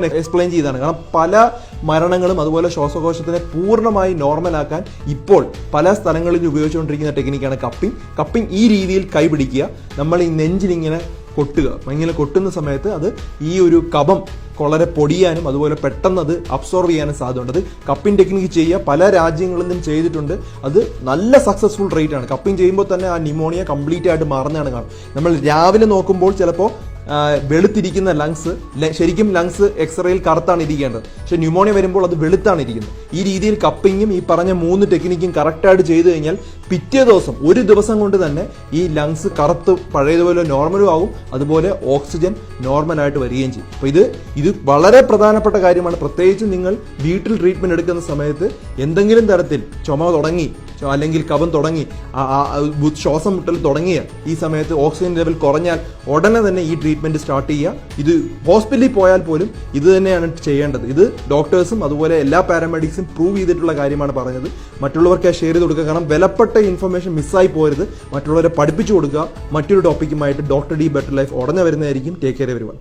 Explain ചെയ്താണ്. കാരണം പല മരണങ്ങളും അതുപോലെ ശ്വാസകോശത്തിനെ പൂർണ്ണമായി നോർമലാക്കാൻ ഇപ്പോൾ പല സ്ഥലങ്ങളിൽ ഉപയോഗിച്ചുകൊണ്ടിരിക്കുന്ന ടെക്നിക്കാണ് കപ്പിംഗ്. ഈ രീതിയിൽ കൈ പിടിക്കുക, നമ്മൾ ഈ നെഞ്ചിലിങ്ങനെ കൊട്ടുക. ഇങ്ങനെ കൊട്ടുന്ന സമയത്ത് അത് ഈ ഒരു കഫം വളരെ പൊടിയാനും അതുപോലെ പെട്ടെന്ന് അത് അബ്സോർവ് ചെയ്യാനും സാധ്യതയുണ്ട്. അത് കപ്പിംഗ് ടെക്നിക്ക് ചെയ്യുക പല രാജ്യങ്ങളിലും ചെയ്തിട്ടുണ്ട്. അത് നല്ല സക്സസ്ഫുൾ റേറ്റ് ആണ്. കപ്പിംഗ് ചെയ്യുമ്പോൾ തന്നെ ആ ന്യൂമോണിയ കംപ്ലീറ്റ് ആയിട്ട് മാറുന്നതാണ് കാണും. നമ്മൾ രാവിലെ നോക്കുമ്പോൾ ചിലപ്പോൾ വെളുത്തിരിക്കുന്ന ലങ്സ്, ശരിക്കും ലങ്സ് എക്സ്റേയിൽ കറുത്താണ് ഇരിക്കേണ്ടത്, പക്ഷെ ന്യൂമോണിയ വരുമ്പോൾ അത് വെളുത്താണ് ഇരിക്കുന്നത്. ഈ രീതിയിൽ കപ്പിങ്ങും ഈ പറഞ്ഞ 3 ടെക്നിക്കും കറക്റ്റായിട്ട് ചെയ്തു കഴിഞ്ഞാൽ പിറ്റേ ദിവസം ഒരു ദിവസം കൊണ്ട് തന്നെ ഈ ലങ്സ് കറുത്ത് പഴയതുപോലെ നോർമലും ആകും, അതുപോലെ ഓക്സിജൻ നോർമലായിട്ട് വരികയും ചെയ്യും. അപ്പോൾ ഇത് വളരെ പ്രധാനപ്പെട്ട കാര്യമാണ്. പ്രത്യേകിച്ച് നിങ്ങൾ വീട്ടിൽ ട്രീറ്റ്മെന്റ് എടുക്കുന്ന സമയത്ത് എന്തെങ്കിലും തരത്തിൽ ചുമ തുടങ്ങി അല്ലെങ്കിൽ കഫം തുടങ്ങി, ശ്വാസം മുട്ടൽ തുടങ്ങിയ ഈ സമയത്ത് ഓക്സിജൻ ലെവൽ കുറഞ്ഞാൽ ഉടനെ തന്നെ ഈ ട്രീറ്റ്മെന്റ് സ്റ്റാർട്ട് ചെയ്യുക. ഇത് ഹോസ്പിറ്റലിൽ പോയാൽ പോലും ഇത് തന്നെയാണ് ചെയ്യേണ്ടത്. ഇത് ഡോക്ടേഴ്സും അതുപോലെ എല്ലാ പാരാമെഡിക്സും പ്രൂവ് ചെയ്തിട്ടുള്ള കാര്യമാണ് പറഞ്ഞത്. മറ്റുള്ളവർക്ക് ഷെയർ ചെയ്ത് കൊടുക്കുക. കാരണം വിലപ്പെട്ട ഇൻഫർമേഷൻ മിസ്സായി പോരുത്. മറ്റുള്ളവരെ പഠിപ്പിച്ചു കൊടുക്കുക. മറ്റൊരു ടോപ്പിക്കുമായിട്ട് ഡോക്ടർ ഡി ബെറ്റർ ലൈഫ് ഉടനെ വരുന്നതായിരിക്കും. Take care everyone.